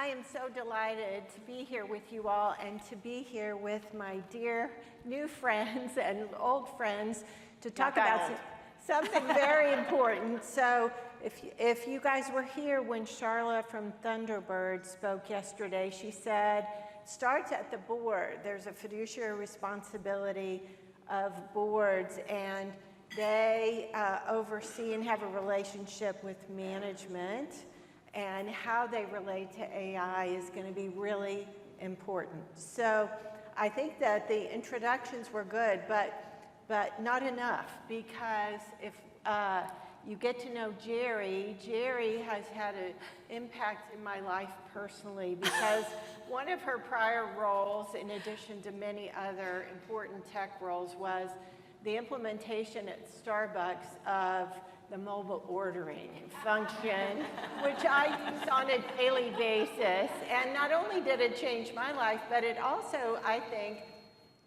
I am so delighted to be here with you all and to be here with my dear new friends and old friends to talk about something very important. So if you guys were here when Charlotte from Thunderbird spoke yesterday, she said, starts at the board. There's a fiduciary responsibility of boards, and they oversee and have a relationship with management, and how they relate to AI is going to be really important. So I think that the introductions were good, but not enough, because if you get to know Gerri has had an impact in my life personally, because one of her prior roles, in addition to many other important tech roles, was the implementation at Starbucks of the mobile ordering function, which I use on a daily basis. And not only did it change my life, but it also, I think,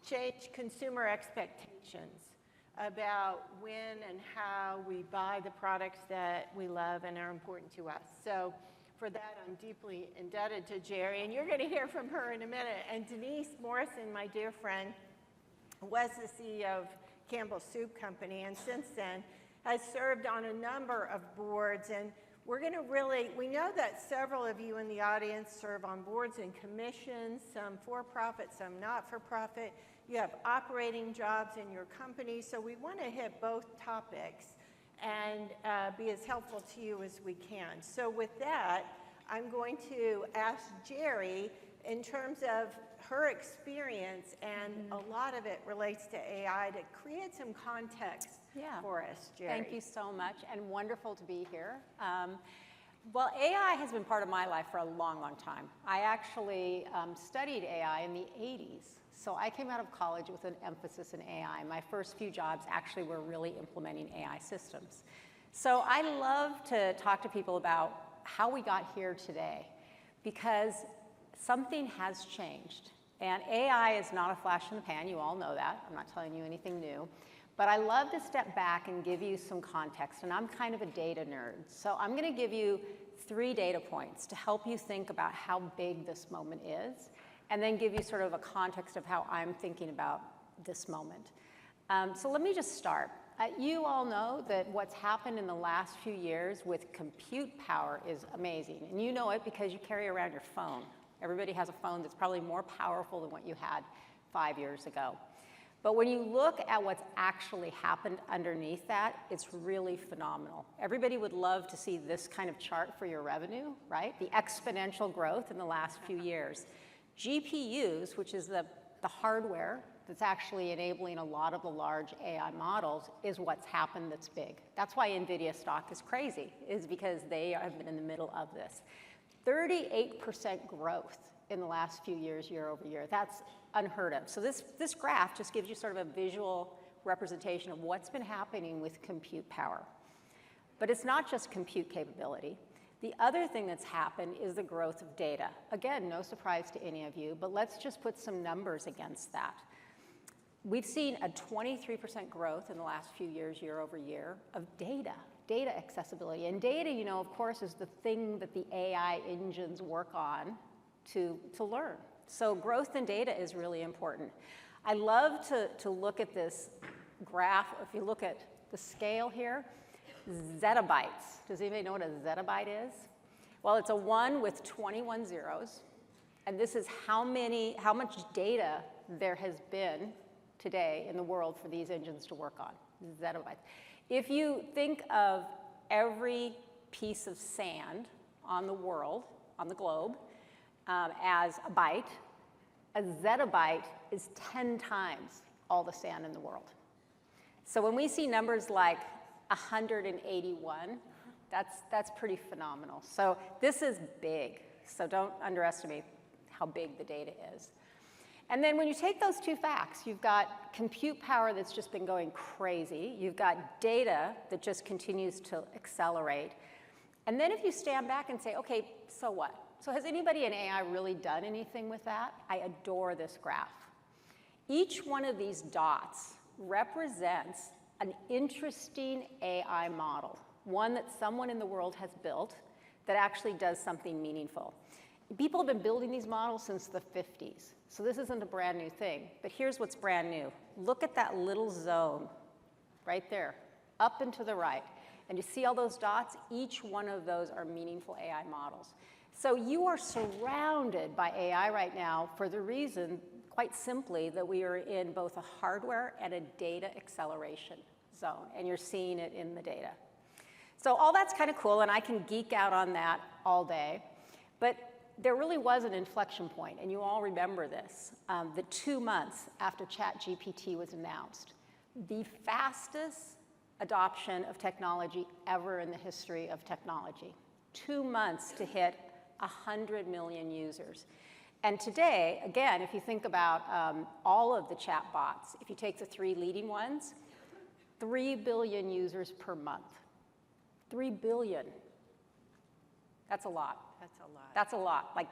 changed consumer expectations about when and how we buy the products that we love and are important to us. So for that, I'm deeply indebted to Gerri, and you're going to hear from her in a minute. And Denise Morrison, my dear friend, was the CEO of Campbell's Soup Company, and since then has served on a number of boards. And we're going to we know that several of you in the audience serve on boards and commissions, some for-profit, some not-for-profit. You have operating jobs in your company, so we want to hit both topics and be as helpful to you as we can. So with that, I'm going to ask Gerri, in terms of her experience, and a lot of it relates to AI, to create some context for us, Gerri. Thank you so much, and wonderful to be here. Well, AI has been part of my life for a long, long time. I actually studied AI in the 80s. So I came out of college with an emphasis in AI. My first few jobs actually were really implementing AI systems. So I love to talk to people about how we got here today, because something has changed. And AI is not a flash in the pan, you all know that. I'm not telling you anything new. But I love to step back and give you some context, and I'm kind of a data nerd. So I'm gonna give you 3 data points to help you think about how big this moment is, and then give you sort of a context of how I'm thinking about this moment. So let me just start. You all know that what's happened in the last few years with compute power is amazing, and you know it because you carry around your phone. Everybody has a phone that's probably more powerful than what you had 5 years ago. But when you look at what's actually happened underneath that, it's really phenomenal. Everybody would love to see this kind of chart for your revenue, right? The exponential growth in the last few years. GPUs, which is the hardware that's actually enabling a lot of the large AI models, is what's happened that's big. That's why NVIDIA stock is crazy, is because they have been in the middle of this. 38% growth in the last few years, year over year. That's unheard of. So this graph just gives you sort of a visual representation of what's been happening with compute power. But it's not just compute capability. The other thing that's happened is the growth of data. Again, no surprise to any of you, but let's just put some numbers against that. We've seen a 23% growth in the last few years, year over year, of data accessibility. And data, you know, of course, is the thing that the AI engines work on to learn. So growth in data is really important. I love to look at this graph. If you look at the scale here, zettabytes. Does anybody know what a zettabyte is? Well, it's a 1 with 21 zeros. And this is how much data there has been today in the world for these engines to work on, zettabytes. If you think of every piece of sand on the world, on the globe, as a byte, a zettabyte is 10 times all the sand in the world. So when we see numbers like 181, that's pretty phenomenal. So this is big. So don't underestimate how big the data is. And then when you take those two facts, you've got compute power that's just been going crazy. You've got data that just continues to accelerate. And then if you stand back and say, okay, so what? So has anybody in AI really done anything with that? I adore this graph. Each one of these dots represents an interesting AI model, one that someone in the world has built that actually does something meaningful. People have been building these models since the 50s. So this isn't a brand new thing. But here's what's brand new. Look at that little zone right there, up and to the right. And you see all those dots? Each one of those are meaningful AI models. So you are surrounded by AI right now for the reason, quite simply, that we are in both a hardware and a data acceleration zone. And you're seeing it in the data. So all that's kind of cool, and I can geek out on that all day. But there really was an inflection point, and you all remember this. The 2 months after ChatGPT was announced, the fastest adoption of technology ever in the history of technology. 2 months to hit 100 million users. And today, again, if you think about all of the chat bots, if you take the 3 leading ones, 3 billion users per month. 3 billion. That's a lot. That's a lot. That's a lot. Like,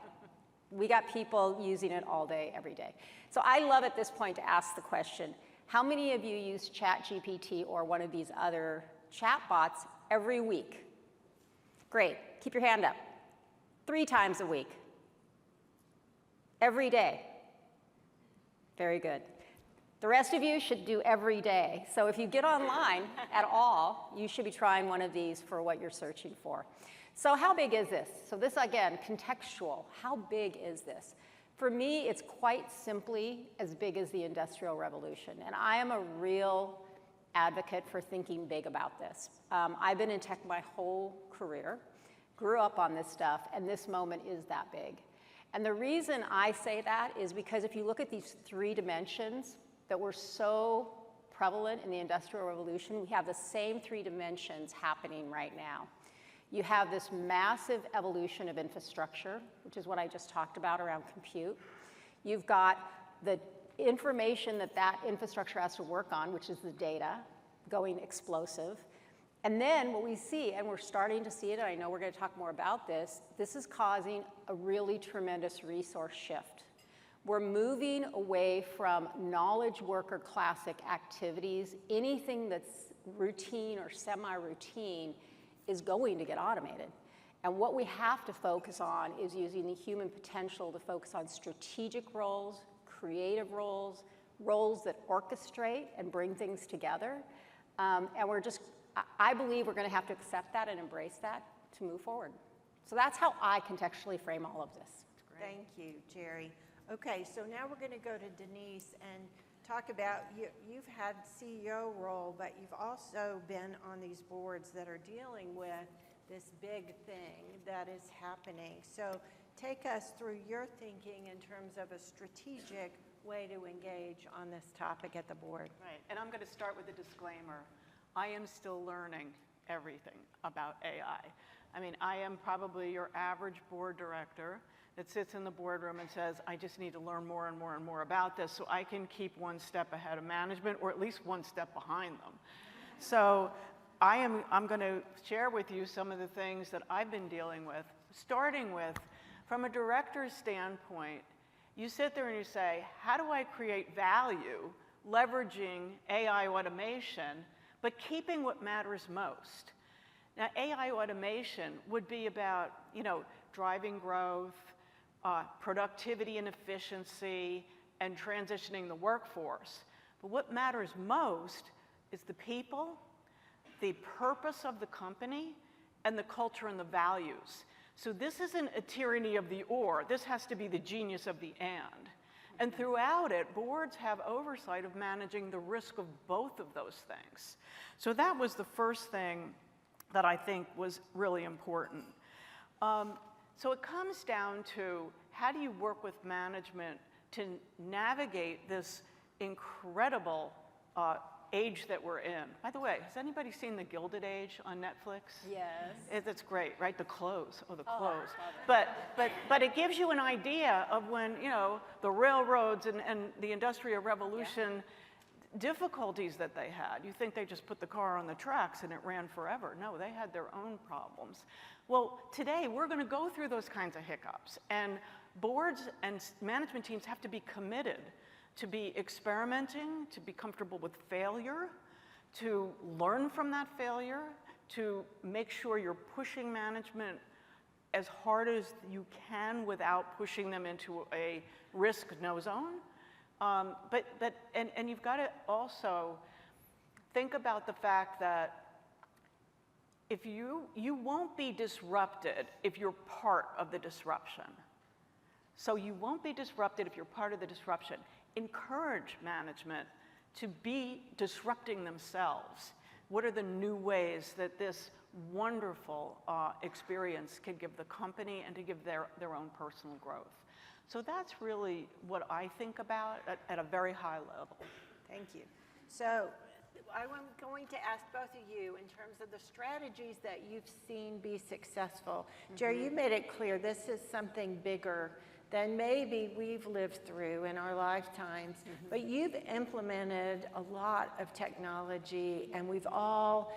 we got people using it all day, every day. So I love at this point to ask the question, how many of you use ChatGPT or one of these other chat bots every week? Great. Keep your hand up. 3 times a week. Every day. Very good. The rest of you should do every day. So if you get online at all, you should be trying one of these for what you're searching for. So how big is this? So this, again, contextual. How big is this? For me, it's quite simply as big as the Industrial Revolution. And I am a real advocate for thinking big about this. I've been in tech my whole career, grew up on this stuff, and this moment is that big. And the reason I say that is because if you look at these 3 dimensions that were so prevalent in the Industrial Revolution, we have the same 3 dimensions happening right now. You have this massive evolution of infrastructure, which is what I just talked about around compute. You've got the information that that infrastructure has to work on, which is the data, going explosive. And then what we see, and we're starting to see it, and I know we're going to talk more about this, this is causing a really tremendous resource shift. We're moving away from knowledge worker classic activities. Anything that's routine or semi-routine is going to get automated. And what we have to focus on is using the human potential to focus on strategic roles, creative roles, roles that orchestrate and bring things together. And I believe we're going to have to accept that and embrace that to move forward. So that's how I contextually frame all of this. Thank you, Gerri. Okay, so now we're going to go to Denise and talk about, you've had CEO role, but you've also been on these boards that are dealing with this big thing that is happening. So take us through your thinking in terms of a strategic way to engage on this topic at the board. Right, and I'm going to start with a disclaimer. I am still learning everything about AI. I mean, I am probably your average board director that sits in the boardroom and says, I just need to learn more and more and more about this so I can keep 1 step ahead of management, or at least 1 step behind them. So I'm going to share with you some of the things that I've been dealing with, starting with, from a director's standpoint, you sit there and you say, how do I create value leveraging AI automation, but keeping what matters most? Now, AI automation would be about, driving growth, productivity and efficiency, and transitioning the workforce. But what matters most is the people, the purpose of the company, and the culture and the values. So this isn't a tyranny of the or, this has to be the genius of the and. And throughout it, boards have oversight of managing the risk of both of those things. So that was the first thing that I think was really important. So it comes down to, how do you work with management to navigate this incredible age that we're in? By the way, has anybody seen The Gilded Age on Netflix? Yes. It's great, right? The clothes. Oh, the clothes. I love it. But it gives you an idea of when, the railroads and the Industrial Revolution difficulties that they had. You think they just put the car on the tracks and it ran forever. No, they had their own problems. Well, today we're going to go through those kinds of hiccups, and boards and management teams have to be committed to be experimenting, to be comfortable with failure, to learn from that failure, to make sure you're pushing management as hard as you can without pushing them into a risk no zone. And you've got to also think about the fact that if you won't be disrupted if you're part of the disruption. So you won't be disrupted if you're part of the disruption. Encourage management to be disrupting themselves. What are the new ways that this wonderful experience can give the company and to give their own personal growth? So that's really what I think about at a very high level. Thank you. So I'm going to ask both of you in terms of the strategies that you've seen be successful. Gerri, you made it clear this is something bigger than maybe we've lived through in our lifetimes, but you've implemented a lot of technology and we've all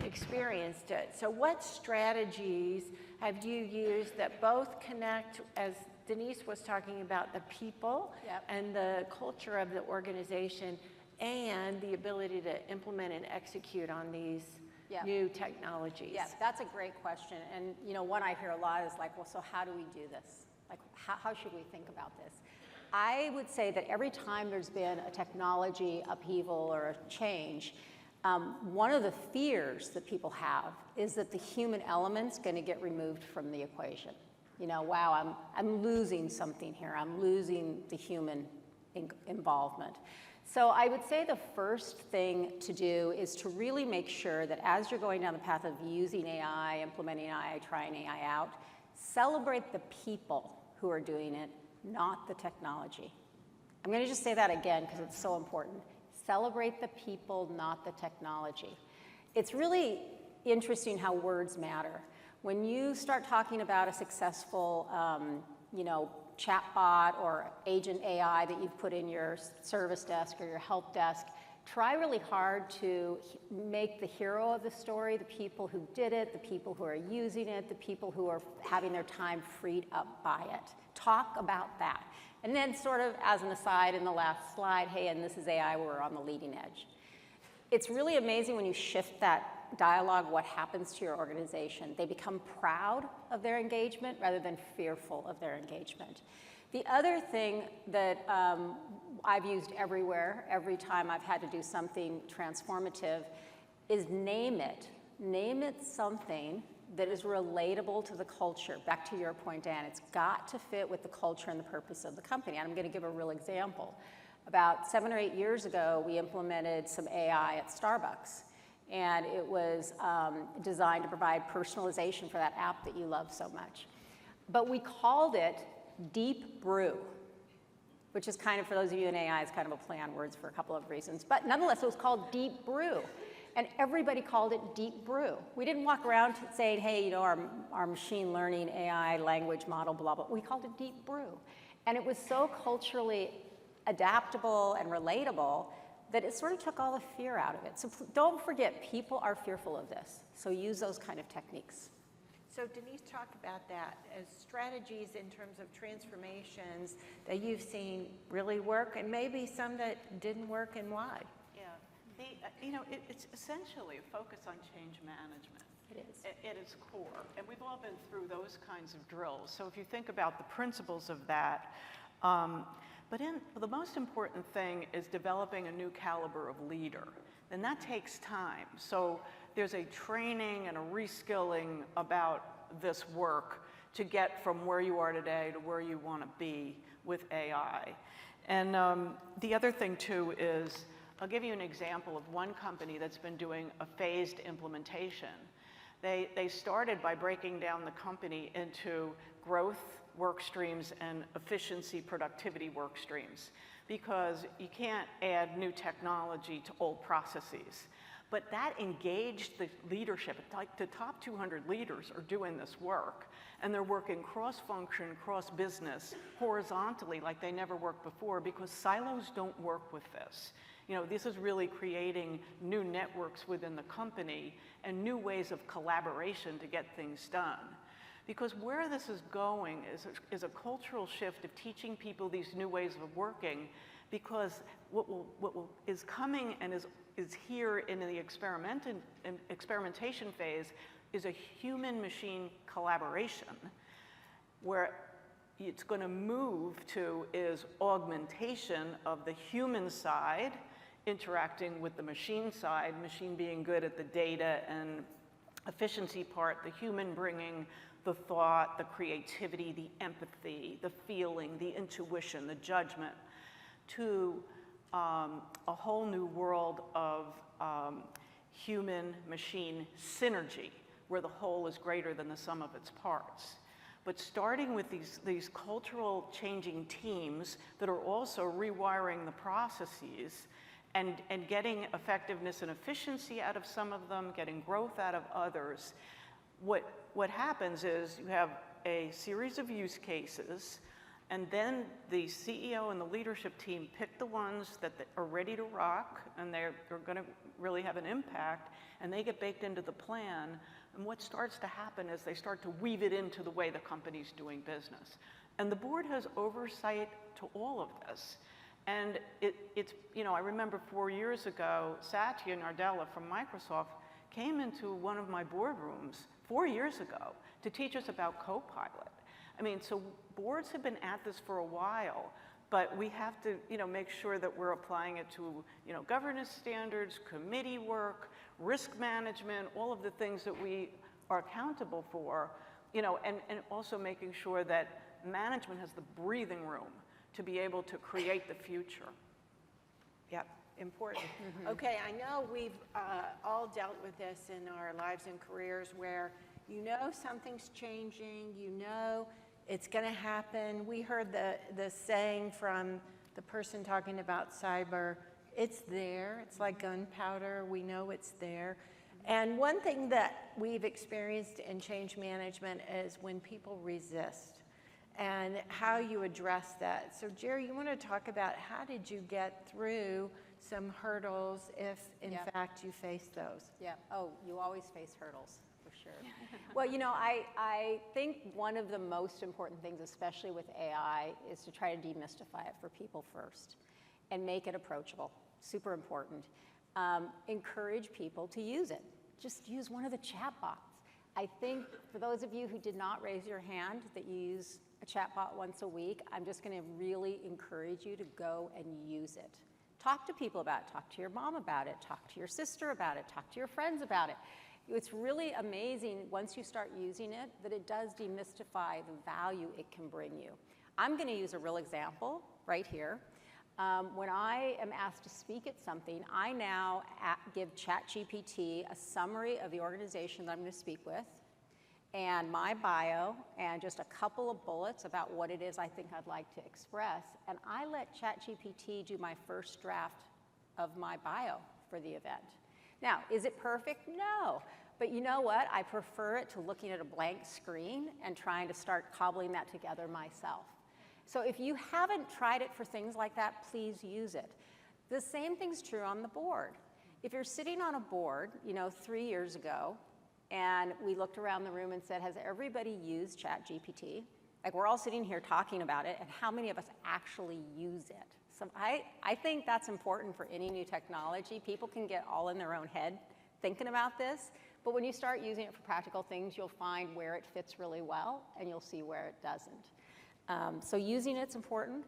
experienced it. So what strategies have you used that both connect, as Denise was talking about, the people and the culture of the organization and the ability to implement and execute on these new technologies? Yeah, that's a great question. And you know, one I hear a lot is like, well, so how do we do this? Like, how should we think about this? I would say that every time there's been a technology upheaval or a change, one of the fears that people have is that the human element's going to get removed from the equation. You know, wow, I'm losing something here. I'm losing the human involvement. So I would say the first thing to do is to really make sure that as you're going down the path of using AI, implementing AI, trying AI out, celebrate the people who are doing it, not the technology. I'm going to just say that again because it's so important. Celebrate the people, not the technology. It's really interesting how words matter. When you start talking about a successful, chatbot or agent AI that you've put in your service desk or your help desk, try really hard to make the hero of the story the people who did it, the people who are using it, the people who are having their time freed up by it. Talk about that. And then sort of as an aside in the last slide, hey, and this is AI, we're on the leading edge. It's really amazing when you shift that dialogue, what happens to your organization. They become proud of their engagement rather than fearful of their engagement. The other thing that I've used everywhere, every time I've had to do something transformative, is name it. Name it something that is relatable to the culture. Back to your point, Dan, it's got to fit with the culture and the purpose of the company. And I'm going to give a real example. About 7 or 8 years ago, we implemented some AI at Starbucks. And it was designed to provide personalization for that app that you love so much. But we called it Deep Brew, which is kind of, for those of you in AI, it's kind of a play on words for a couple of reasons. But nonetheless, it was called Deep Brew. And everybody called it Deep Brew. We didn't walk around saying, hey, you know, our machine learning AI language model, blah, blah. We called it Deep Brew. And it was so culturally adaptable and relatable that it sort of took all the fear out of it. So don't forget, people are fearful of this. So use those kind of techniques. So Denise, talk about that as strategies in terms of transformations that you've seen really work, and maybe some that didn't work, and why. Yeah, it's essentially a focus on change management. It is. At its core, and we've all been through those kinds of drills. So if you think about the principles of that, but the most important thing is developing a new caliber of leader, and that takes time. So there's a training and a reskilling about this work to get from where you are today to where you want to be with AI. And the other thing too is, I'll give you an example of one company that's been doing a phased implementation. They started by breaking down the company into growth work streams and efficiency productivity work streams, because you can't add new technology to old processes. But that engaged the leadership. Like the top 200 leaders are doing this work, and they're working cross-function, cross-business, horizontally like they never worked before, because silos don't work with this. You know, this is really creating new networks within the company and new ways of collaboration to get things done. Because where this is going is a cultural shift of teaching people these new ways of working, because what is coming and is here in the experimentation phase, is a human-machine collaboration where it's going to move to is augmentation of the human side interacting with the machine side, machine being good at the data and efficiency part, the human bringing the thought, the creativity, the empathy, the feeling, the intuition, the judgment, to a whole new world of human-machine synergy, where the whole is greater than the sum of its parts. But starting with these cultural changing teams that are also rewiring the processes and getting effectiveness and efficiency out of some of them, getting growth out of others, what happens is you have a series of use cases, and then the CEO and the leadership team pick the ones that are ready to rock and they're going to really have an impact, and they get baked into the plan. And what starts to happen is they start to weave it into the way the company's doing business. And the board has oversight to all of this. And it's, you know, I remember 4 years ago, Satya Nadella from Microsoft came into one of my boardrooms 4 years ago to teach us about Copilot. I mean, so boards have been at this for a while, but we have to, you know, make sure that we're applying it to, you know, governance standards, committee work, risk management, all of the things that we are accountable for, you know, and also making sure that management has the breathing room to be able to create the future. Yep, important. Okay, I know we've all dealt with this in our lives and careers where you know something's changing, you know it's going to happen. We heard the saying from the person talking about cyber, it's there, it's like gunpowder, we know it's there. And one thing that we've experienced in change management is when people resist and how you address that. So Gerri, you want to talk about how did you get through some hurdles if in fact you face those? Yeah, oh, you always face hurdles, for sure. Well, you know, I think one of the most important things, especially with AI, is to try to demystify it for people first and make it approachable, super important. Encourage people to use it. Just use one of the chat bots. I think for those of you who did not raise your hand that you use a chatbot once a week, I'm just going to really encourage you to go and use it. Talk to people about it. Talk to your mom about it. Talk to your sister about it. Talk to your friends about it. It's really amazing once you start using it that it does demystify the value it can bring you. I'm going to use a real example right here. When I am asked to speak at something, I now give ChatGPT a summary of the organization that I'm going to speak with, and my bio, and just a couple of bullets about what it is I think I'd like to express. And I let ChatGPT do my first draft of my bio for the event. Now, is it perfect? No. But you know what? I prefer it to looking at a blank screen and trying to start cobbling that together myself. So if you haven't tried it for things like that, please use it. The same thing's true on the board. If you're sitting on a board, you know, 3 years ago, and we looked around the room and said, has everybody used ChatGPT? Like, we're all sitting here talking about it, and how many of us actually use it? So I think that's important for any new technology. People can get all in their own head thinking about this, but when you start using it for practical things, you'll find where it fits really well, and you'll see where it doesn't. So using it's important.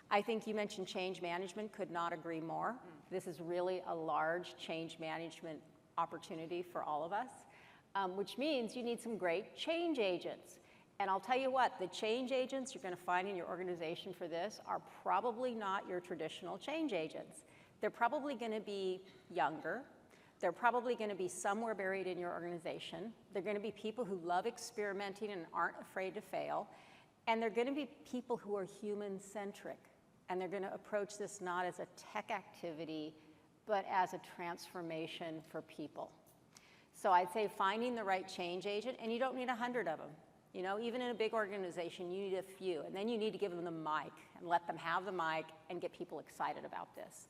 I think you mentioned change management, could not agree more. This is really a large change management opportunity for all of us, which means you need some great change agents. And I'll tell you what, the change agents you're going to find in your organization for this are probably not your traditional change agents. They're probably going to be younger. They're probably going to be somewhere buried in your organization. They're going to be people who love experimenting and aren't afraid to fail. And they're going to be people who are human-centric. And they're going to approach this not as a tech activity, but as a transformation for people. So I'd say finding the right change agent, and you don't need 100 of them. You know, even in a big organization, you need a few. And then you need to give them the mic and let them have the mic and get people excited about this.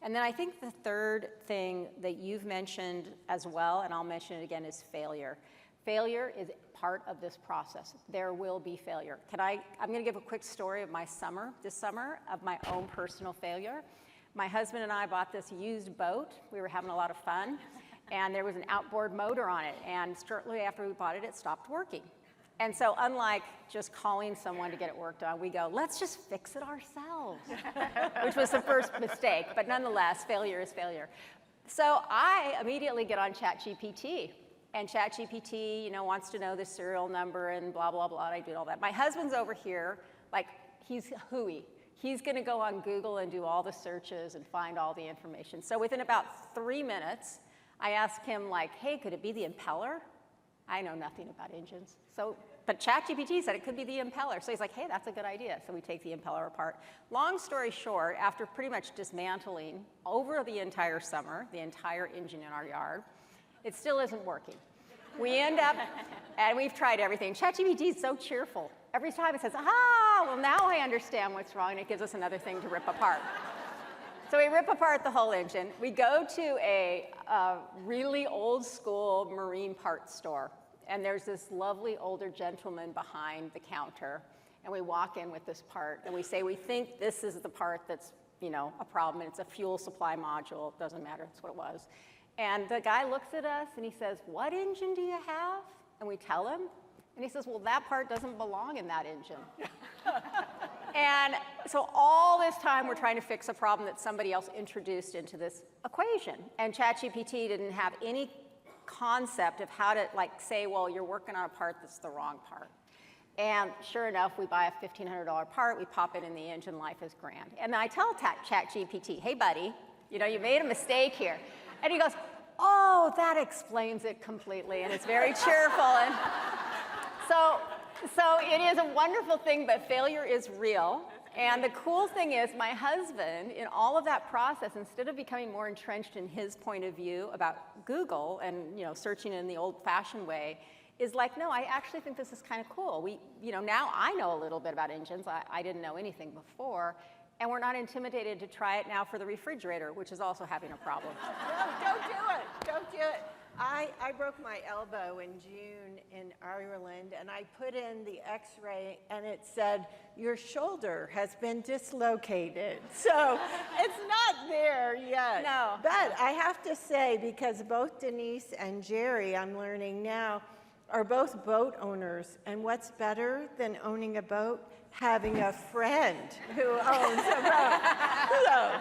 And then I think the third thing that you've mentioned as well, and I'll mention it again, is failure. Failure is part of this process. There will be failure. I'm going to give a quick story of this summer, of my own personal failure. My husband and I bought this used boat. We were having a lot of fun. and there was an outboard motor on it, and shortly after we bought it, it stopped working. And so unlike just calling someone to get it worked on, we go, let's just fix it ourselves, which was the first mistake, but nonetheless, failure is failure. So I immediately get on ChatGPT, and ChatGPT, you know, wants to know the serial number and blah, blah, blah, and I do all that. My husband's over here, like, he's hooey. He's gonna go on Google and do all the searches and find all the information. So within about 3 minutes, I asked him, like, hey, could it be the impeller? I know nothing about engines. But ChatGPT said it could be the impeller. So he's like, hey, that's a good idea. So we take the impeller apart. Long story short, after pretty much dismantling over the entire summer, the entire engine in our yard, it still isn't working. We end up, and we've tried everything. ChatGPT is so cheerful. Every time it says, well, now I understand what's wrong, and it gives us another thing to rip apart. So we rip apart the whole engine. We go to a really old school marine parts store. And there's this lovely older gentleman behind the counter. And we walk in with this part, and we say, we think this is the part that's, you know, a problem. And it's a fuel supply module. It doesn't matter. That's what it was. And the guy looks at us, and he says, what engine do you have? And we tell him. And he says, well, that part doesn't belong in that engine. And so all this time, we're trying to fix a problem that somebody else introduced into this equation. And ChatGPT didn't have any concept of how to, like, say, well, you're working on a part that's the wrong part. And sure enough, we buy a $1,500 part, we pop it in the engine, life is grand. And then I tell ChatGPT, hey, buddy, you know, you made a mistake here. And he goes, oh, that explains it completely. And it's very cheerful. And so it is a wonderful thing, but failure is real. And the cool thing is, my husband, in all of that process, instead of becoming more entrenched in his point of view about Google and, you know, searching in the old-fashioned way, is like, no, I actually think this is kind of cool. You know, now I know a little bit about engines. I didn't know anything before. And we're not intimidated to try it now for the refrigerator, which is also having a problem. No, don't do it. Don't do it. I broke my elbow in June in Ireland, and I put in the x-ray, and it said, your shoulder has been dislocated. So it's not there yet. No. But I have to say, because both Denise and Gerri, I'm learning now, are both boat owners, and what's better than owning a boat? Having a friend who owns a boat. So,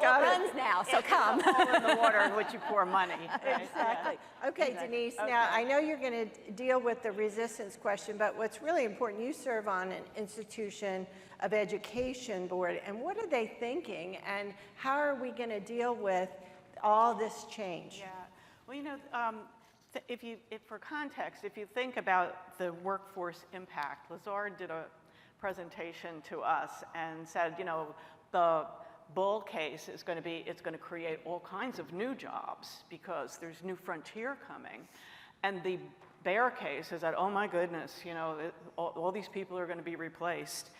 well, it runs now, so come. All in the water in which you pour money. Exactly. Okay, exactly. Denise, now I know you're going to deal with the resistance question, but what's really important, you serve on an institution of education board, and what are they thinking, and how are we going to deal with all this change? Yeah. Well, you know, for context, if you think about the workforce impact, Lazard did a presentation to us and said, you know, the bull case is going to be, it's going to create all kinds of new jobs because there's new frontier coming. And the bear case is that, oh my goodness, you know, all these people are going to be replaced.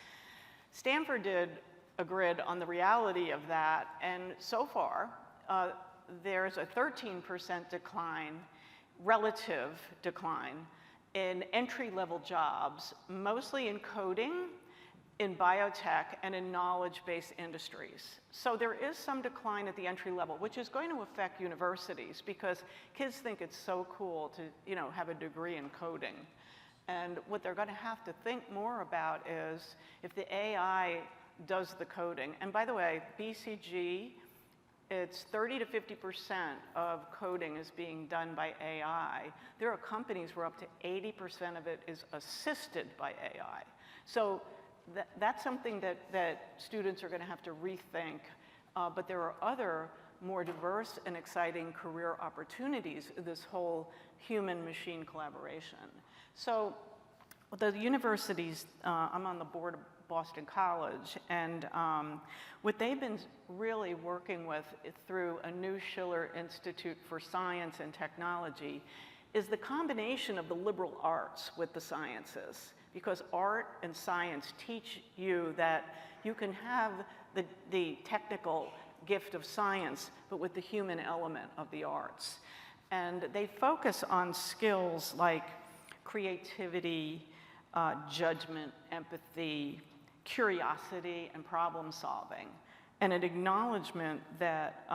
Stanford did a grid on the reality of that, and so far, there's a 13% decline, relative decline, in entry-level jobs, mostly in coding, in biotech, and in knowledge-based industries. So there is some decline at the entry level, which is going to affect universities because kids think it's so cool to, you know, have a degree in coding. And what they're going to have to think more about is if the AI does the coding, and by the way, BCG, it's 30 to 50% of coding is being done by AI. There are companies where up to 80% of it is assisted by AI. So that's something that students are going to have to rethink. But there are other more diverse and exciting career opportunities, this whole human-machine collaboration. So the universities, I'm on the board of Boston College, and what they've been really working with through a new Schiller Institute for Science and Technology is the combination of the liberal arts with the sciences, because art and science teach you that you can have the technical gift of science, but with the human element of the arts. And they focus on skills like creativity, judgment, empathy, curiosity, and problem solving, and an acknowledgement that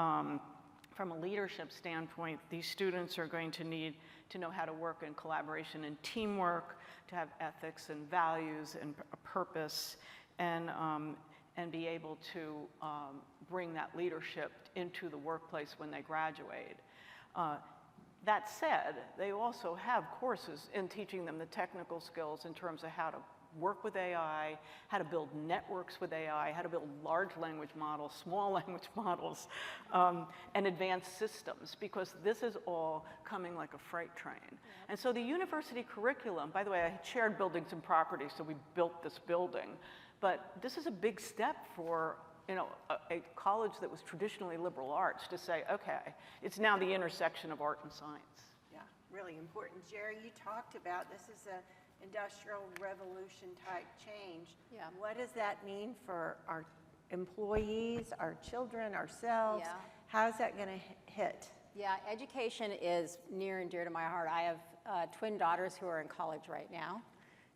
from a leadership standpoint, these students are going to need to know how to work in collaboration and teamwork, to have ethics and values and a purpose, and be able to bring that leadership into the workplace when they graduate. That said, they also have courses in teaching them the technical skills in terms of how to work with AI, how to build networks with AI, how to build large language models, small language models, and advanced systems, because this is all coming like a freight train. Yeah. And so the university curriculum, by the way, I chaired buildings and properties, so we built this building, but this is a big step for a college that was traditionally liberal arts to say, okay, it's now the intersection of art and science. Yeah, really important. Gerri, you talked about this is a industrial revolution type change. Yeah. What does that mean for our employees, our children, ourselves? Yeah. How's that going to hit? Yeah, education is near and dear to my heart. I have twin daughters who are in college right now.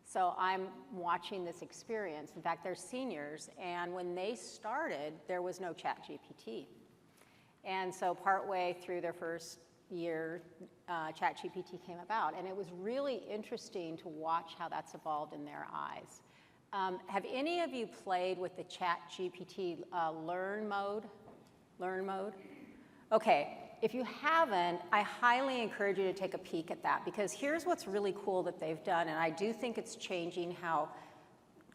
So I'm watching this experience. In fact, they're seniors, and when they started, there was no ChatGPT. And so partway through their first year, ChatGPT came about, and it was really interesting to watch how that's evolved in their eyes. Have any of you played with the ChatGPT learn mode? Learn mode? Okay, if you haven't, I highly encourage you to take a peek at that, because here's what's really cool that they've done, and I do think it's changing how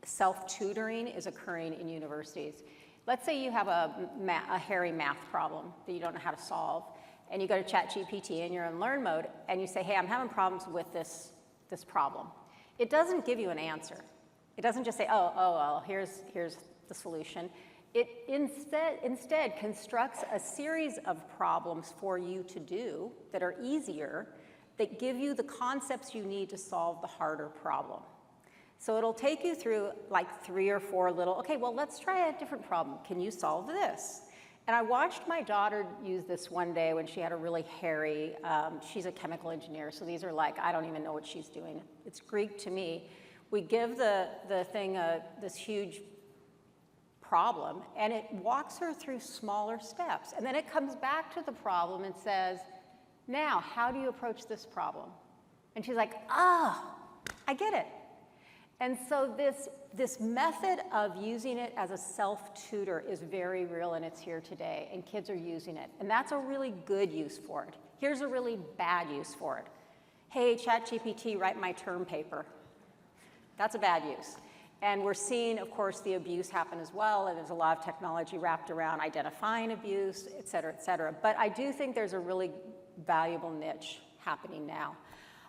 self-tutoring is occurring in universities. Let's say you have a hairy math problem that you don't know how to solve, and you go to ChatGPT and you're in learn mode, and you say, hey, I'm having problems with this problem. It doesn't give you an answer. It doesn't just say, well, here's the solution. It instead constructs a series of problems for you to do that are easier, that give you the concepts you need to solve the harder problem. So it'll take you through like 3 or 4 little, okay, well, let's try a different problem. Can you solve this? And I watched my daughter use this one day when she had a really hairy, she's a chemical engineer, so these are like, I don't even know what she's doing. It's Greek to me. We give the thing this huge problem, and it walks her through smaller steps. And then it comes back to the problem and says, now, how do you approach this problem? And she's like, I get it. And so this method of using it as a self-tutor is very real, and it's here today, and kids are using it. And that's a really good use for it. Here's a really bad use for it. Hey, ChatGPT, write my term paper. That's a bad use. And we're seeing, of course, the abuse happen as well, and there's a lot of technology wrapped around identifying abuse, et cetera, et cetera. But I do think there's a really valuable niche happening now.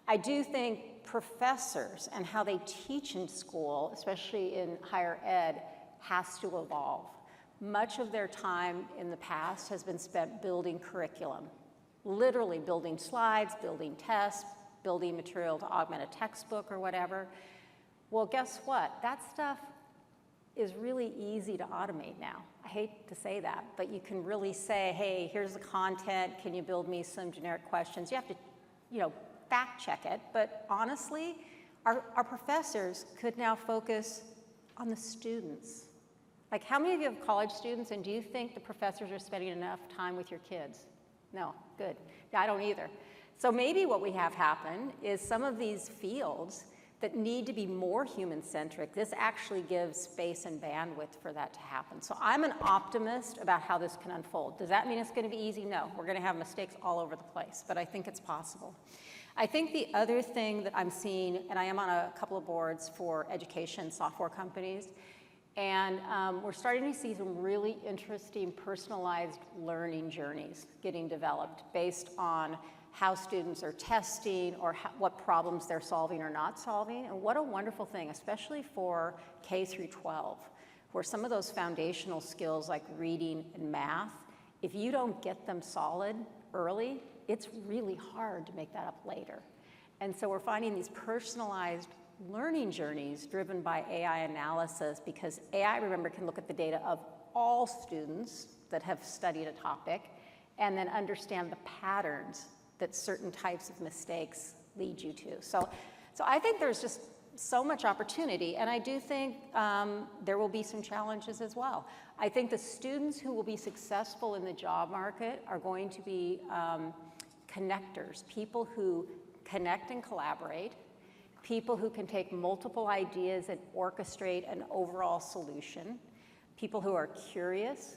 I do think professors and how they teach in school, especially in higher ed, has to evolve. Much of their time in the past has been spent building curriculum, literally building slides, building tests, building material to augment a textbook or whatever. Well, guess what? That stuff is really easy to automate now. I hate to say that, but you can really say, hey, here's the content. Can you build me some generic questions? You have to, fact check it. But honestly, our professors could now focus on the students. Like, how many of you have college students, and do you think the professors are spending enough time with your kids? No, good. I don't either. So maybe what we have happen is some of these fields that need to be more human-centric, this actually gives space and bandwidth for that to happen. So I'm an optimist about how this can unfold. Does that mean it's going to be easy? No, we're going to have mistakes all over the place, but I think it's possible. I think the other thing that I'm seeing, and I am on a couple of boards for education software companies, and we're starting to see some really interesting personalized learning journeys getting developed based on how students are testing or what problems they're solving or not solving. And what a wonderful thing, especially for K through 12, where some of those foundational skills like reading and math, if you don't get them solid early, it's really hard to make that up later. And so we're finding these personalized learning journeys driven by AI analysis, because AI, remember, can look at the data of all students that have studied a topic and then understand the patterns that certain types of mistakes lead you to. So I think there's so much opportunity, and I do think there will be some challenges as well. I think the students who will be successful in the job market are going to be connectors, people who connect and collaborate, people who can take multiple ideas and orchestrate an overall solution, people who are curious,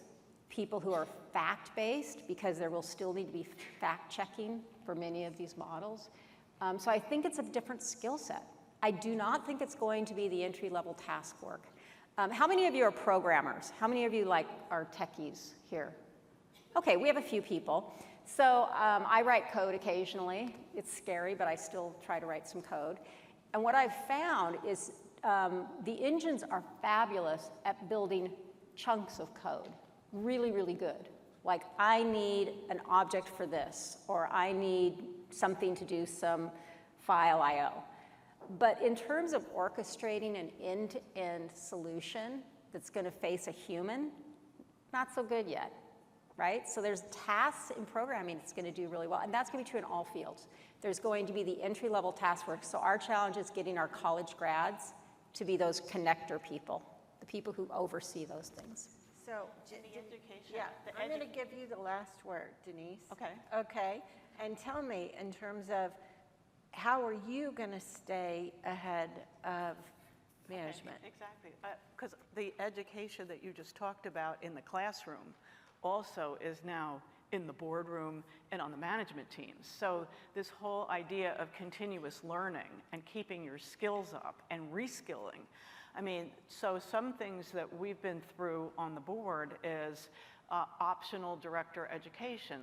people who are fact-based, because there will still need to be fact-checking for many of these models. So I think it's a different skill set. I do not think it's going to be the entry-level task work. How many of you are programmers? How many of you are techies here? Okay, we have a few people. So I write code occasionally. It's scary, but I still try to write some code. And what I've found is the engines are fabulous at building chunks of code, really, really good. Like, I need an object for this, or I need something to do some file I/O. But in terms of orchestrating an end-to-end solution that's going to face a human, not so good yet, right? So there's tasks in programming that's going to do really well, and that's going to be true in all fields. There's going to be the entry-level task work, so our challenge is getting our college grads to be those connector people, the people who oversee those things. So, education. I'm going to give you the last word, Denise. Okay. Okay, and tell me, in terms of how are you going to stay ahead of management? Okay, exactly, because the education that you just talked about in the classroom also is now in the boardroom and on the management teams. So this whole idea of continuous learning and keeping your skills up and reskilling. I mean, so some things that we've been through on the board is optional director education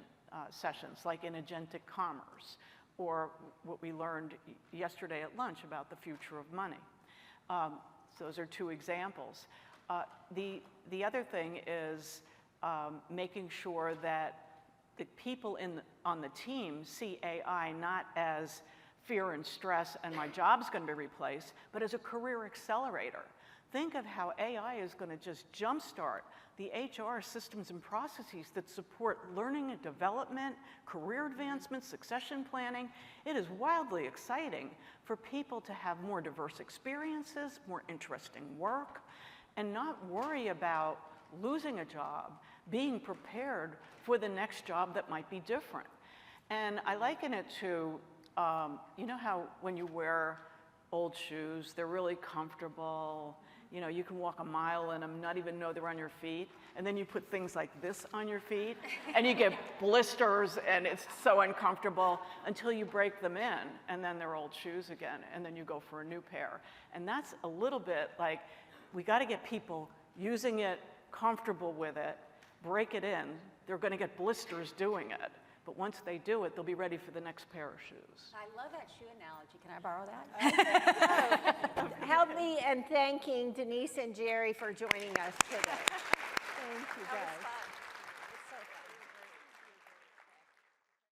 sessions, like in agentic commerce, or what we learned yesterday at lunch about the future of money. So those are two examples. The other thing is making sure that the people on the team see AI not as fear and stress and my job's going to be replaced, but as a career accelerator. Think of how AI is going to just jumpstart the HR systems and processes that support learning and development, career advancement, succession planning. It is wildly exciting for people to have more diverse experiences, more interesting work, and not worry about losing a job, being prepared for the next job that might be different. And I liken it to, you know how when you wear old shoes, they're really comfortable, you know, you can walk a mile in them, not even know they're on your feet, and then you put things like this on your feet, and you get blisters, and it's so uncomfortable until you break them in, and then they're old shoes again, and then you go for a new pair. And that's a little bit like, we got to get people using it, comfortable with it, break it in. They're going to get blisters doing it. But once they do it, they'll be ready for the next pair of shoes. I love that shoe analogy. Can I borrow that? Help me in thanking Denise and Gerri for joining us today. Thank you, guys.